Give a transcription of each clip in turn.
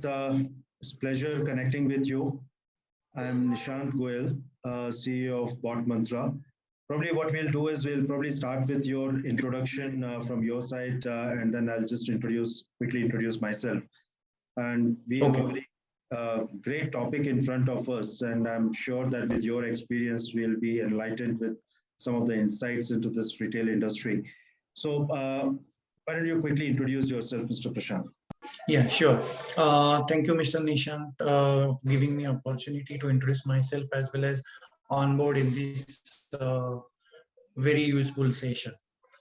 Prashant. It's a pleasure connecting with you. I'm Nishant Goel, CEO of Bot Mantra. Probably what we'll do is we'll probably start with your introduction from your side, and then I'll just quickly introduce myself. And we have a very great topic in front of us, and I'm sure that with your experience, we'll be enlightened with some of the insights into this retail industry. So, why don't you quickly introduce yourself, Mr. Prashant? Yeah, sure. Thank you, Mr. Nishant, giving me opportunity to introduce myself as well as on board in this very useful session.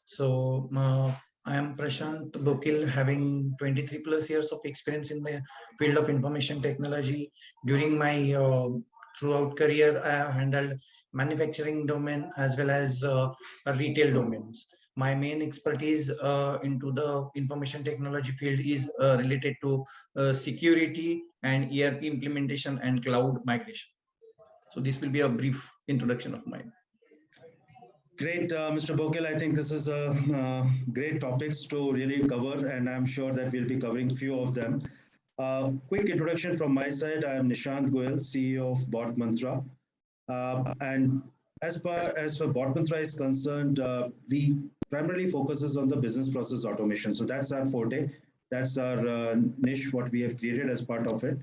So I am Prashant Bokil, having 23 plus years of experience in the field of information technology. During my throughout career, I have handled manufacturing domain as well as retail domains. My main expertise into the information technology field is related to security and ERP implementation and cloud migration. So this will be a brief introduction of mine. Great, Mr. Bokil. I think this is a great topics to really cover, and I'm sure that we'll be covering few of them. Quick introduction from my side. I am Nishant Goel, CEO of Bot Mantra. And as far as Bot Mantra is concerned, we primarily focuses on the business process automation. So that's our forte. That's our niche, what we have created as part of it.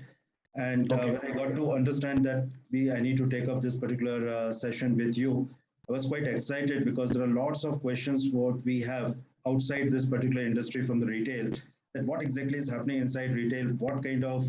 And when I got to understand that I need to take up this particular session with you, I was quite excited because there are lots of questions what we have outside this particular industry from the retail, that what exactly is happening inside retail, what kind of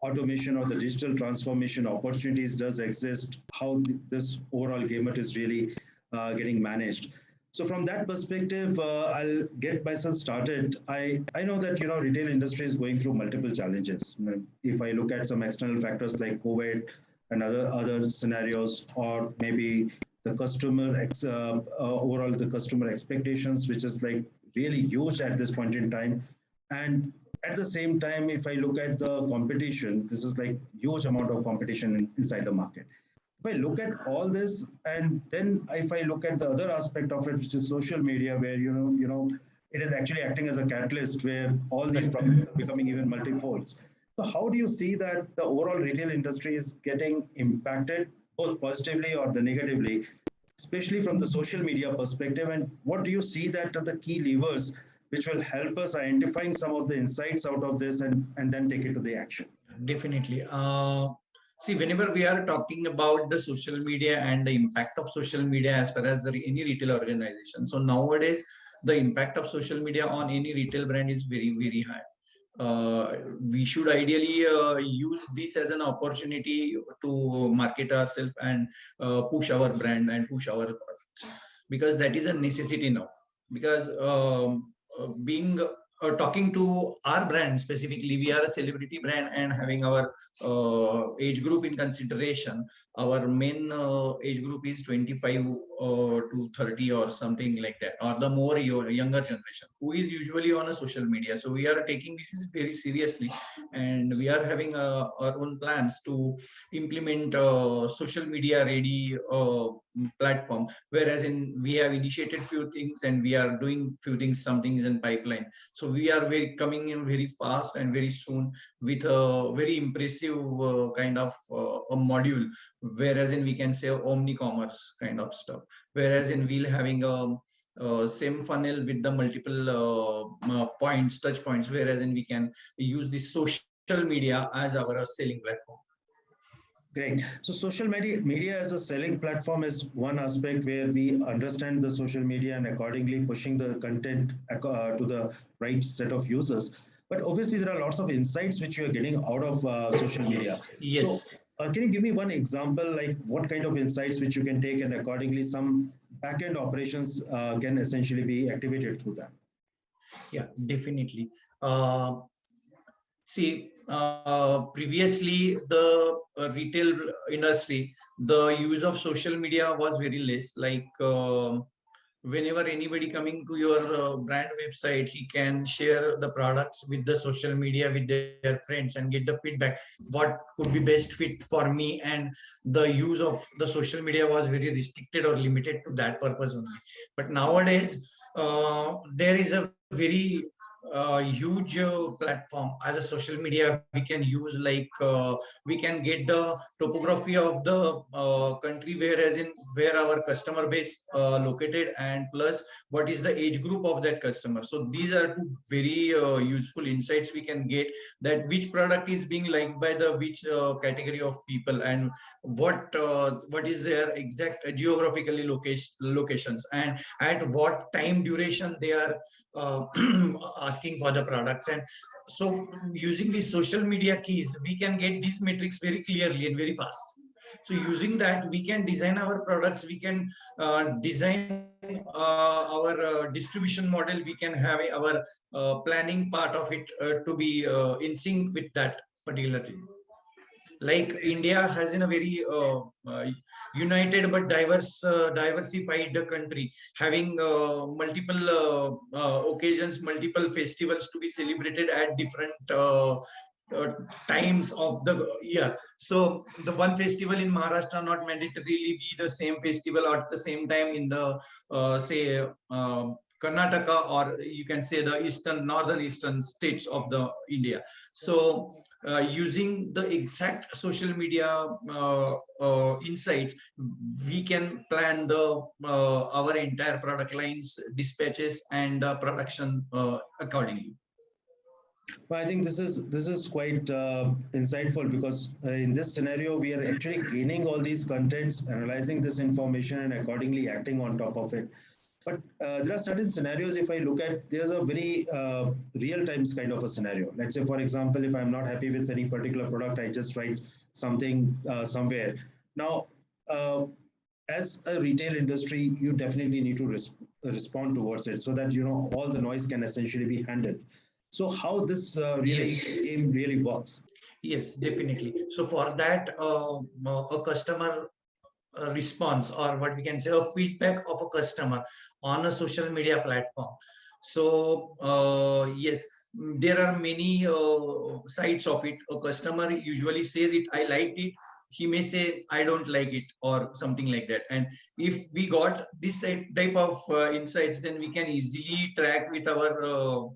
automation or the digital transformation opportunities does exist, how this overall gamut is really getting managed. So from that perspective, I'll get myself started. I know that retail industry is going through multiple challenges. If I look at some external factors like COVID and other scenarios, or maybe the overall the customer expectations, which is like really huge at this point in time. And at the same time, if I look at the competition, this is like huge amount of competition inside the market. If I look at all this, and then if I look at the other aspect of it, which is social media, where it is actually acting as a catalyst where all these problems are becoming even multifold. So how do you see that the overall retail industry is getting impacted, both positively or the negatively, especially from the social media perspective? And what do you see that are the key levers which will help us identifying some of the insights out of this and then take it to the action? Definitely. See, whenever we are talking about the social media and the impact of social media as far as any retail organization, so nowadays the impact of social media on any retail brand is very, very high. We should ideally use this as an opportunity to market ourselves and push our brand and push our products, because that is a necessity now. Because being talking to our brand specifically, we are a celebrity brand, and having our age group in consideration, our main age group is 25 to 30 or something like that, or the more younger generation who is usually on a social media. So we are taking this very seriously, and we are having our own plans to implement social media ready platform, whereas we have initiated few things and we are doing few things, some things in pipeline. So we are coming in very fast and very soon with a very impressive kind of a module, whereas we can say omni-commerce kind of stuff, whereas we'll having a same funnel with the multiple touch points, whereas we can use the social media as our selling platform. Great. So social media as a selling platform is one aspect where we understand the social media and accordingly pushing the content to the right set of users. But obviously there are lots of insights which you are getting out of social media. Yes. So can you give me one example, like what kind of insights which you can take, and accordingly some backend operations can essentially be activated through that? Yeah, definitely. See, previously the retail industry, the use of social media was very less. Like whenever anybody coming to your brand website, he can share the products with the social media with their friends and get the feedback, what could be best fit for me. And the use of the social media was very restricted or limited to that purpose only. But nowadays, there is a very huge platform as a social media we can use, like we can get the topography of the country, whereas in where our customer base located, and plus what is the age group of that customer. So these are two very useful insights we can get, that which product is being liked by the which category of people, and what is their exact geographically locations, and at what time duration they are uh, asking for the products. And so using these social media keys, we can get these metrics very clearly and very fast. So using that, we can design our products, we can design our distribution model, we can have our planning part of it to be in sync with that particular thing. Like India has in a very united but diversified country, having multiple occasions, multiple festivals to be celebrated at different uh, times of the year. So the one festival in Maharashtra not mandatorily be the same festival at the same time in the say Karnataka, or you can say the northern eastern states of the India. So using the exact social media insights, we can plan the our entire product lines, dispatches, and production accordingly. Well, I think this is quite insightful because in this scenario we are actually gaining all these contents, analyzing this information, and accordingly acting on top of it. But there are certain scenarios. If I look at, there's a very real times kind of a scenario. Let's say, for example, if I'm not happy with any particular product, I just write something somewhere. Now, as a retail industry, you definitely need to respond towards it so that all the noise can essentially be handled. So how this really Yes. game really works? Yes, definitely. So for that, a customer response, or what we can say, a feedback of a customer on a social media platform. So yes, there are many sides of it. A customer usually says it, I liked it. He may say, I don't like it, or something like that. And if we got this type of insights, then we can easily track with our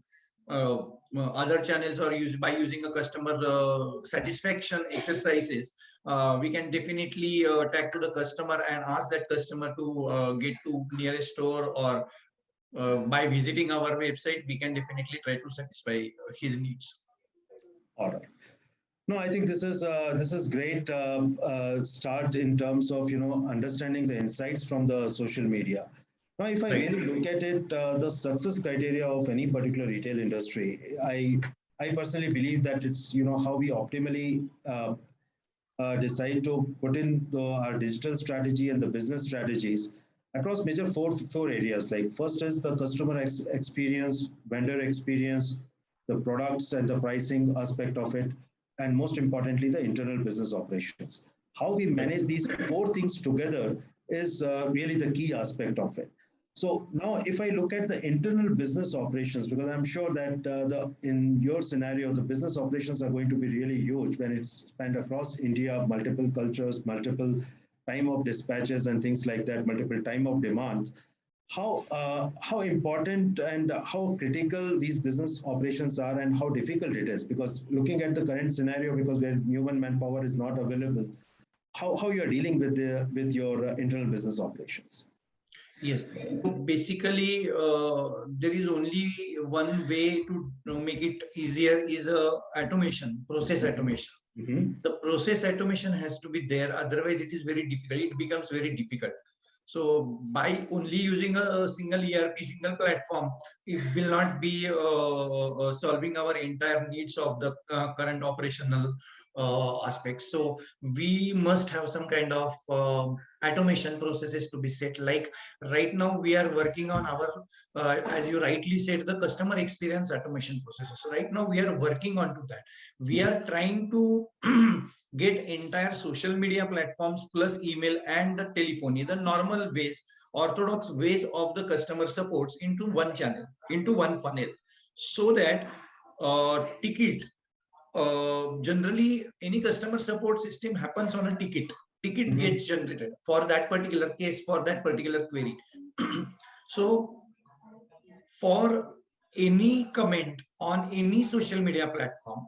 other channels, or by using a customer satisfaction exercises. We can definitely tag to the customer and ask that customer to get to nearest store, or by visiting our website, we can definitely try to satisfy his needs. All right. No, I think this is great start in terms of understanding the insights from the social media. Now, if I Right. really look at it, the success criteria of any particular retail industry, I personally believe that it's how we optimally decide to put in our digital strategy and the business strategies across major four areas. Like first is the customer experience, vendor experience, the products and the pricing aspect of it, and most importantly, the internal business operations. How we manage these four things together is really the key aspect of it. So now, if I look at the internal business operations, because I'm sure that the in your scenario, the business operations are going to be really huge when it's spanned across India, multiple cultures, multiple time of dispatches and things like that, multiple time of demand. How important and how critical these business operations are, and how difficult it is, because looking at the current scenario, because where human manpower is not available, how you are dealing with your internal business operations. Yes. So basically, there is only one way to make it easier, is automation, process automation. Mhm. The process automation has to be there. Otherwise, it is very difficult. It becomes very difficult. So by only using a single ERP, single platform, it will not be solving our entire needs of the current operational aspects. So we must have some kind of automation processes to be set. Like right now, we are working on our, as you rightly said, the customer experience automation processes. So right now, we are working on to that. We are trying to get entire social media platforms plus email and the telephony, the normal ways, orthodox ways of the customer supports, into one channel, into one funnel, so that ticket, generally any customer support system happens on a ticket Mhm. gets generated for that particular case, for that particular query. So for any comment on any social media platform,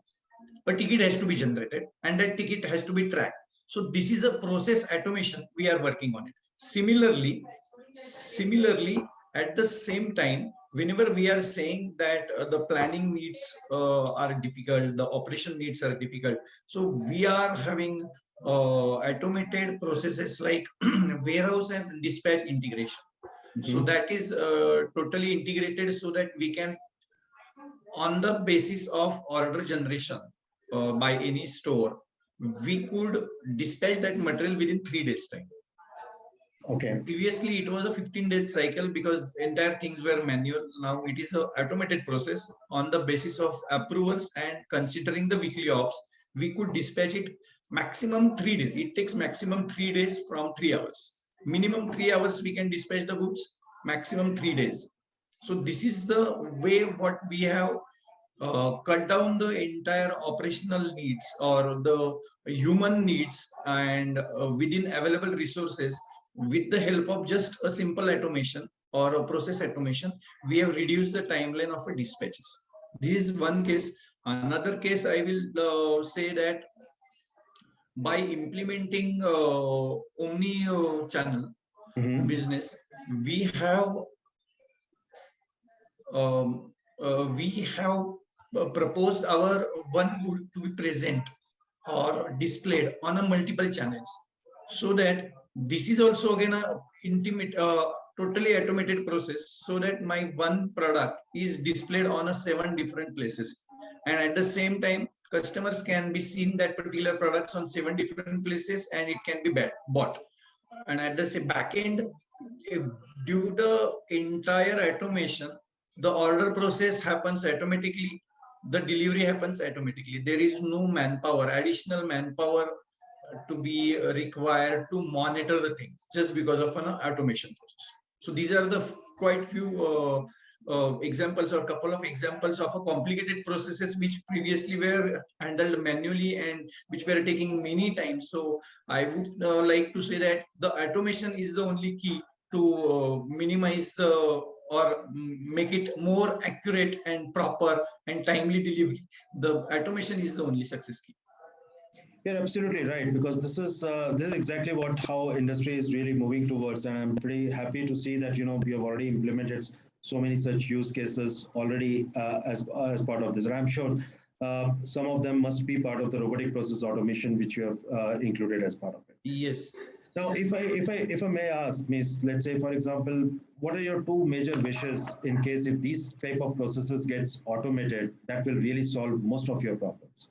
a ticket has to be generated and that ticket has to be tracked. So this is a process automation we are working on it. Similarly, at the same time, whenever we are saying that the planning needs are difficult, the operation needs are difficult, so we are having automated processes like warehouse and dispatch integration. So that is totally integrated so that we can, on the basis of order generation by any store, we could dispatch that material within 3 days time. Okay. Previously, it was a 15 days cycle because entire things were manual. Now it is a automated process on the basis of approvals and considering the weekly ops. We could dispatch it maximum 3 days. It takes maximum 3 days from 3 hours. Minimum 3 hours we can dispatch the goods. Maximum 3 days. So this is the way what we have cut down the entire operational needs or the human needs, and within available resources, with the help of just a simple automation or a process automation, we have reduced the timeline of a dispatches. This is one case. Another case I will say that by implementing omni channel business, we have we have proposed our one good to be present or displayed on a multiple channels, so that this is also again a intimate totally automated process, so that my one product is displayed on a 7 different places, and at the same time customers can be seen that particular products on 7 different places and it can be bought. And at the same back end, due to entire automation, the order process happens automatically, the delivery happens automatically. There is no manpower, additional manpower to be required to monitor the things just because of an automation process. So these are the quite few examples or couple of examples of a complicated processes which previously were handled manually and which were taking many times. So I would like to say that the automation is the only key to minimize the or make it more accurate and proper and timely delivery. The automation is the only success key. You're absolutely right, because this is exactly what how industry is really moving towards, and I'm pretty happy to see that we have already implemented so many such use cases already as part of this, and I'm sure some of them must be part of the robotic process automation which you have included as part of it. Yes. Now, if I may ask, Miss, let's say for example, what are your two major wishes in case if these type of processes gets automated that will really solve most of your problems?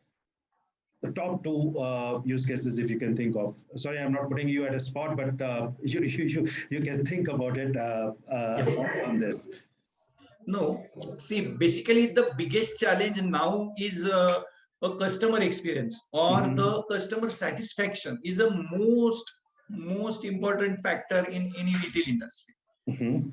The top two use cases, if you can think of. Sorry, I'm not putting you at a spot, but you can think about it on this. No, see, basically the biggest challenge now is a customer experience or the customer satisfaction is a most important factor in any retail industry.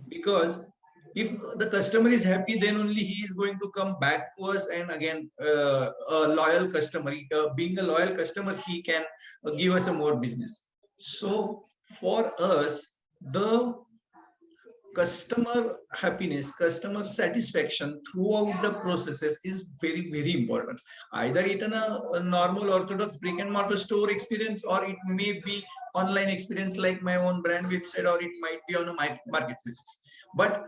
Because if the customer is happy, then only he is going to come back to us, and again a loyal customer, being a loyal customer, he can give us a more business. So for us, the customer happiness, customer satisfaction throughout the processes is very important. Either it in a normal orthodox brick and mortar store experience, or it may be online experience like my own brand website, or it might be on a marketplace. But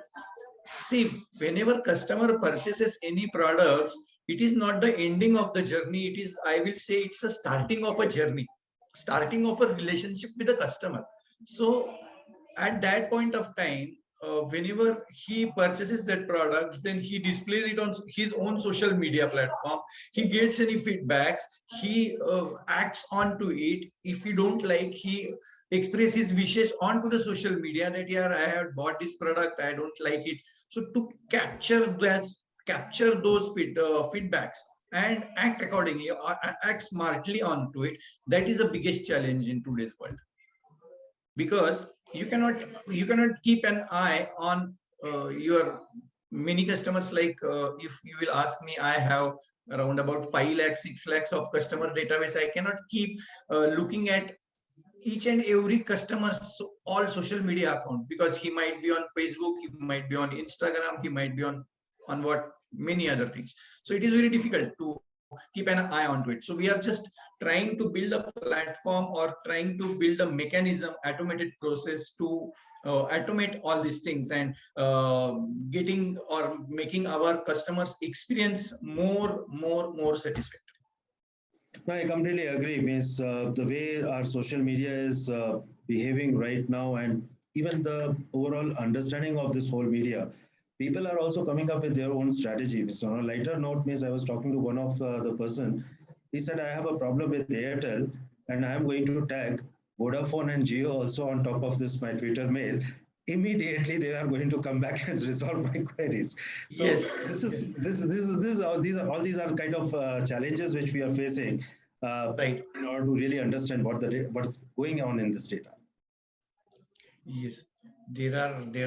see, whenever customer purchases any products, it is not the ending of the journey. It is, I will say, it's a starting of a journey, starting of a relationship with the customer. So at that point of time, whenever he purchases that products, then he displays it on his own social media platform. He gets any feedbacks, he acts onto it. If he don't like, he express his wishes onto the social media that, yeah, I have bought this product, I don't like it. So to capture those feedbacks and act accordingly, act smartly onto it, that is the biggest challenge in today's world. Because you cannot keep an eye on your many customers. Like if you will ask me, I have around about 5 lakhs 6 lakhs of customer database. I cannot keep looking at each and every customer's all social media account, because he might be on Facebook, he might be on Instagram, he might be on on what many other things. So it is very difficult to keep an eye onto it. So we are just trying to build a platform or trying to build a mechanism, automated process to automate all these things and getting or making our customers experience more satisfactory. No, I completely agree. Means the way our social media is behaving right now, and even the overall understanding of this whole media, people are also coming up with their own strategy. So on a lighter note, means I was talking to one of the person. He said, I have a problem with Airtel, and I am going to tag Vodafone and Geo also on top of this my Twitter mail. Immediately, they are going to come back and resolve my queries. So Yes. these are kind of challenges which we are facing Right. in order to really understand what's going on in this data. Yes, there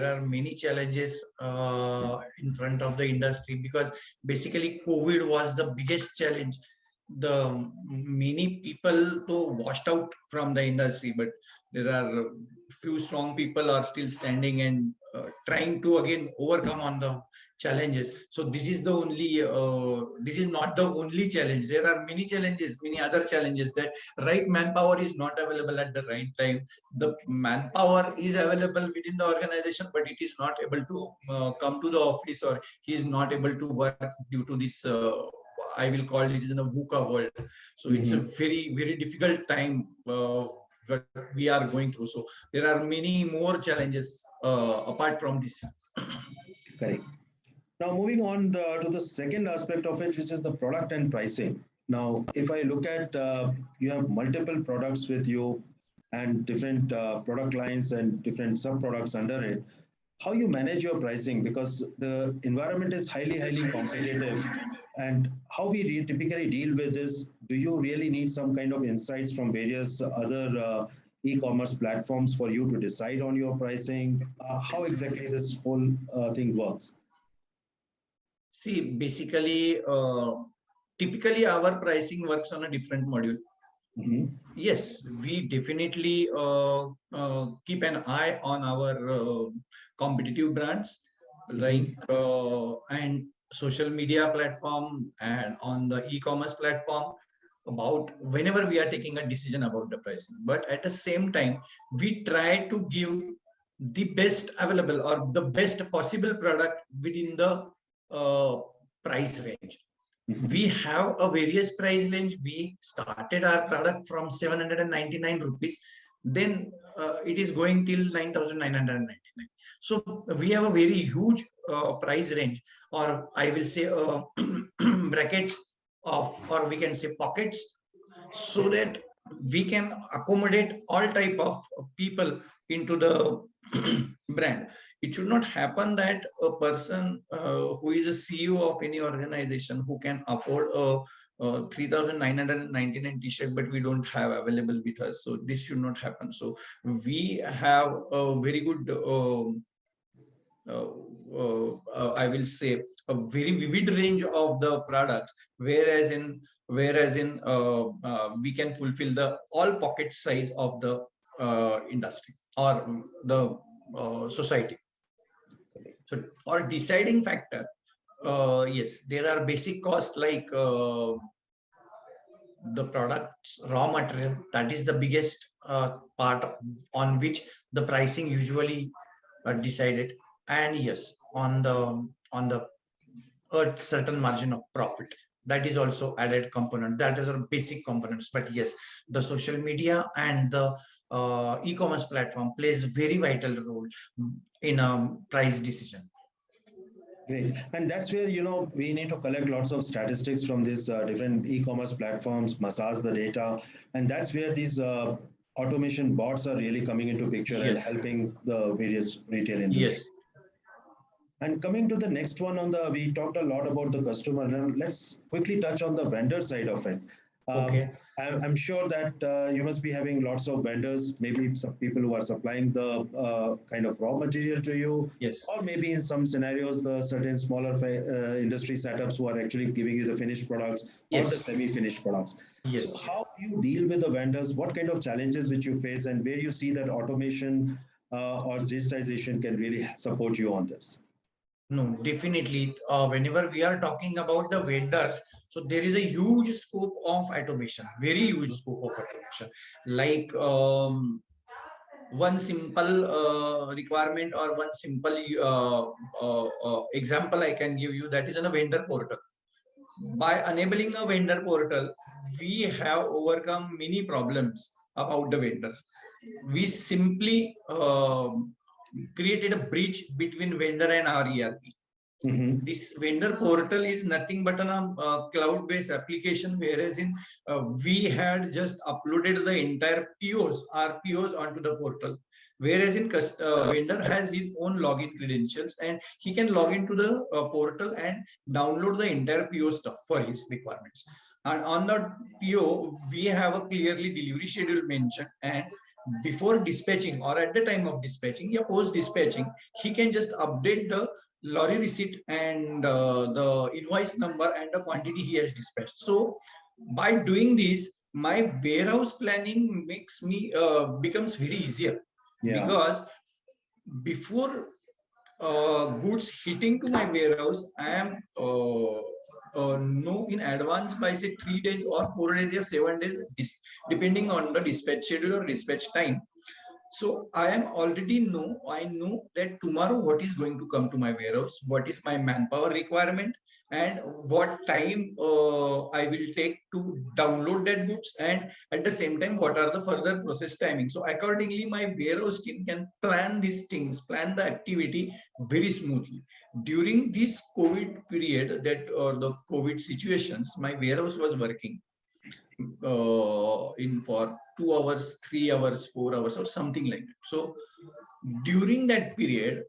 are many challenges in front of the industry, because basically COVID was the biggest challenge. The many people though washed out from the industry, but there are few strong people are still standing and trying to again overcome on the challenges. So this is not the only challenge. There are many challenges, many other challenges, that right manpower is not available at the right time. The manpower is available within the organization, but it is not able to come to the office, or he is not able to work due to this I will call this in a VUCA world. So it's a very difficult time that we are going through. So there are many more challenges apart from this. Correct. Now, moving on to the second aspect of it, which is the product and pricing. Now, if I look at you have multiple products with you and different product lines and different sub products under it, how you manage your pricing, because the environment is highly competitive, and how we typically deal with this. Do you really need some kind of insights from various other e-commerce platforms for you to decide on your pricing? How exactly this whole thing works? See, basically, typically our pricing works on a different module. Yes, we definitely keep an eye on our competitive brands, like and social media platform and on the e-commerce platform, about whenever we are taking a decision about the pricing. But at the same time, we try to give the best available or the best possible product within the price range. We have a various price range. We started our product from 799 rupees. Then it is going till 9,999. So we have a very huge price range, or I will say brackets of, or we can say pockets, so that we can accommodate all type of people into the brand. It should not happen that a person who is a CEO of any organization who can afford a 3,999 t-shirt, but we don't have available with us. So this should not happen. So we have a very good I will say a very vivid range of the products, whereas in we can fulfill the all pocket size of the industry or the society. So for deciding factor, yes, there are basic costs like the product's raw material. That is the biggest part on which the pricing usually decided. And yes, on the a certain margin of profit, that is also added component. That is our basic components. But yes, the social media and the e-commerce platform plays very vital role in a price decision. Great. And that's where, we need to collect lots of statistics from these different e-commerce platforms, massage the data. And that's where these automation bots are really coming into picture and Yes. helping the various retail industry. Yes. And coming to the next one we talked a lot about the customer. And let's quickly touch on the vendor side of it. Okay. I'm sure that you must be having lots of vendors, maybe some people who are supplying the kind of raw material to you, Yes. or maybe in some scenarios, the certain smaller industry setups who are actually giving you the finished products or the Yes. semi-finished products. Yes. So how you deal with the vendors, what kind of challenges which you face, and where you see that automation or digitization can really support you on this? No, definitely. Whenever we are talking about the vendors, so there is a huge scope of automation, very huge scope of automation. Like one simple requirement or one simple example I can give you, that is in a vendor portal. By enabling a vendor portal, we have overcome many problems about the vendors. We simply created a bridge between vendor and our ERP. This vendor portal is nothing but a cloud-based application, whereas in we had just uploaded the entire POs, our POs onto the portal. Whereas in vendor has his own login credentials, and he can log into the portal and download the entire PO stuff for his requirements. And on the PO, we have a clearly delivery schedule mentioned, and before dispatching or at the time of dispatching, yeah, post dispatching, he can just update the lorry receipt and the invoice number and the quantity he has dispatched. So by doing this, my warehouse planning makes me becomes very easier, because before goods hitting to my warehouse, I am know in advance by say 3 days or 4 days or 7 days, depending on the dispatch schedule or dispatch time. So I know that tomorrow what is going to come to my warehouse, what is my manpower requirement, and what time I will take to download that goods, and at the same time, what are the further process timing. So accordingly, my warehouse team can plan these things, plan the activity very smoothly. During this COVID period, that or the COVID situations, my warehouse was working in for 2 hours, 3 hours, 4 hours, or something like that. So during that period,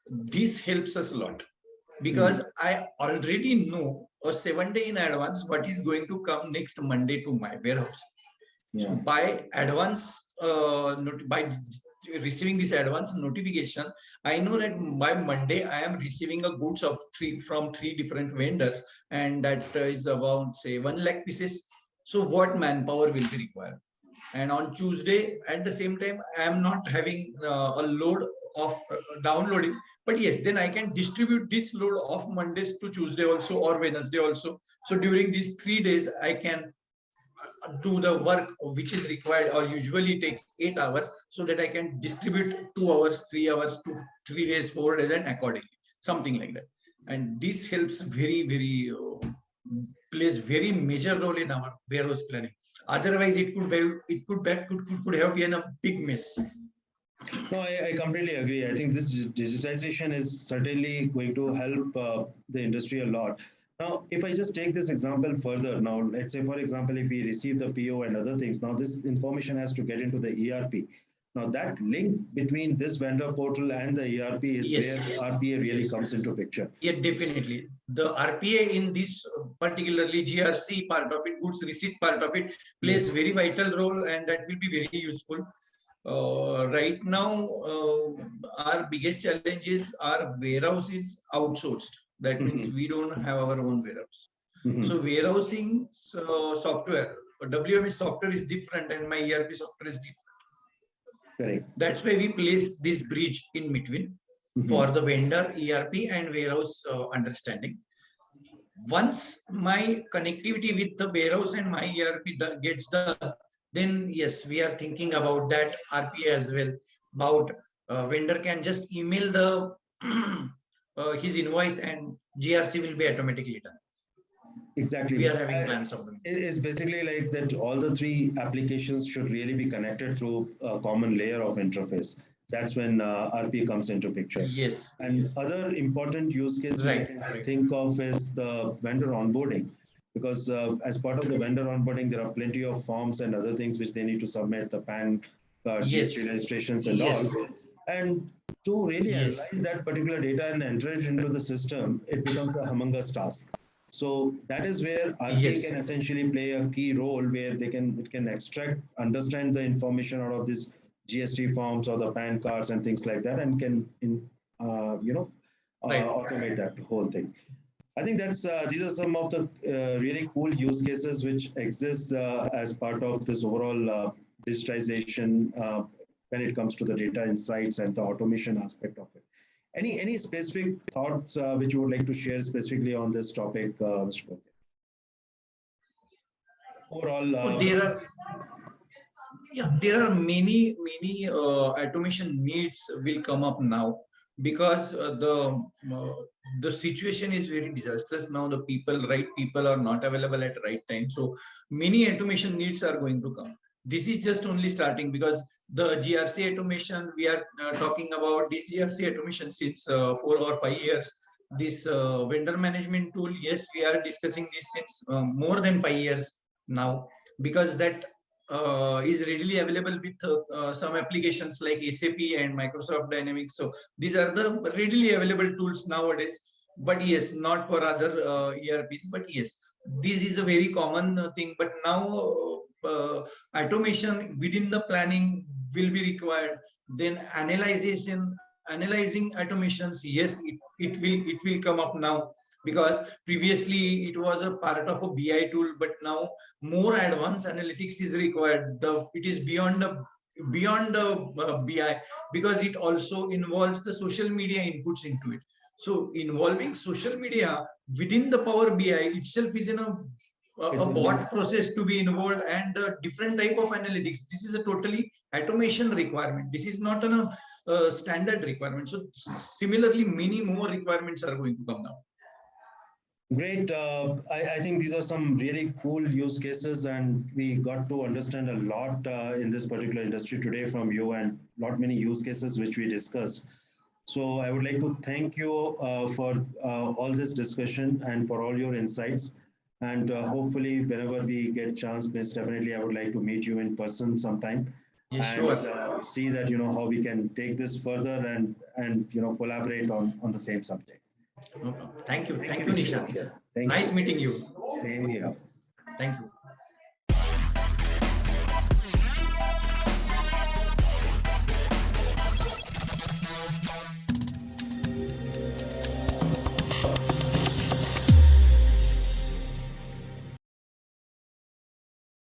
this helps us a lot, because I already know a 7 day in advance what is going to come next Monday to my warehouse. So by advance, by receiving this advance notification, I know that by Monday I am receiving a goods of from three different vendors, and that is about say 1 lakh pieces. So what manpower will be required? And on Tuesday, at the same time, I am not having a load of downloading, but yes, then I can distribute this load of Mondays to Tuesday also or Wednesday also. So during these 3 days, I can do the work which is required or usually takes 8 hours, so that I can distribute 2 hours, 3 hours to 3 days, 4 days, and accordingly, something like that. And this helps very plays very major role in our warehouse planning. Otherwise, it could have been a big mess. No, I completely agree. I think this digitization is certainly going to help the industry a lot. Now, if I just take this example further, now let's say, for example, if we receive the PO and other things, now this information has to get into the ERP. Now, that link between this vendor portal and the ERP is where RPA really comes into picture. Yeah, definitely. The RPA in this particularly GRC part of it, goods receipt part of it, plays very vital role, and that will be very useful. Right now, our biggest challenge is our warehouse is outsourced. That means we don't have our own warehouse. So warehousing software, WMS software is different, and my ERP software is different. Correct. That's why we place this bridge in between for the vendor, ERP, and warehouse understanding. Once my connectivity with the warehouse and my ERP gets done, then yes, we are thinking about that RPA as well. About vendor can just email the his invoice, and GRC will be automatically done. Exactly. We are having plans of them. It's basically like that all the three applications should really be connected through a common layer of interface. That's when RPA comes into picture. Yes. And other important use case which I can think of is the vendor onboarding. Because as part of the vendor onboarding, there are plenty of forms and other things which they need to submit, the PAN card, GST registrations and all. And to really analyze that particular data and enter it into the system, it becomes a humongous task. So that is where RPA can essentially play a key role, where it can extract, understand the information out of these GST forms or the PAN cards and things like that, and can automate that whole thing. I think these are some of the really cool use cases which exist as part of this overall digitization when it comes to the data insights and the automation aspect of it. Any specific thoughts which you would like to share specifically on this topic, Mr. Bokil? Overall, there are many automation needs will come up now, because the situation is very disastrous now. The right people are not available at right time, so many automation needs are going to come. This is just only starting, because the GRC automation, we are talking about this GRC automation since 4 or 5 years. This vendor management tool, yes, we are discussing this since more than 5 years now, because that is readily available with some applications like SAP and Microsoft Dynamics. So these are the readily available tools nowadays. But yes, not for other ERPs. But yes, this is a very common thing. But now automation within the planning will be required. Then analyzing automations, yes, it will come up now, because previously it was a part of a BI tool, but now more advanced analytics is required. It is beyond the BI, because it also involves the social media inputs into it. So involving social media within the Power BI itself is in a bot process to be involved, and a different type of analytics. This is a totally automation requirement. This is not a standard requirement. So similarly, many more requirements are going to come now. Great. I think these are some really cool use cases, and we got to understand a lot in this particular industry today from you, and many use cases which we discussed. So I would like to thank you for all this discussion and for all your insights. And hopefully, whenever we get chance, Miss, definitely I would like to meet you in person sometime. Yes, and sure. See that how we can take this further and collaborate on the same subject. No problem. Thank you, Nishant. Thank Nice you. meeting you. Same here. Thank you.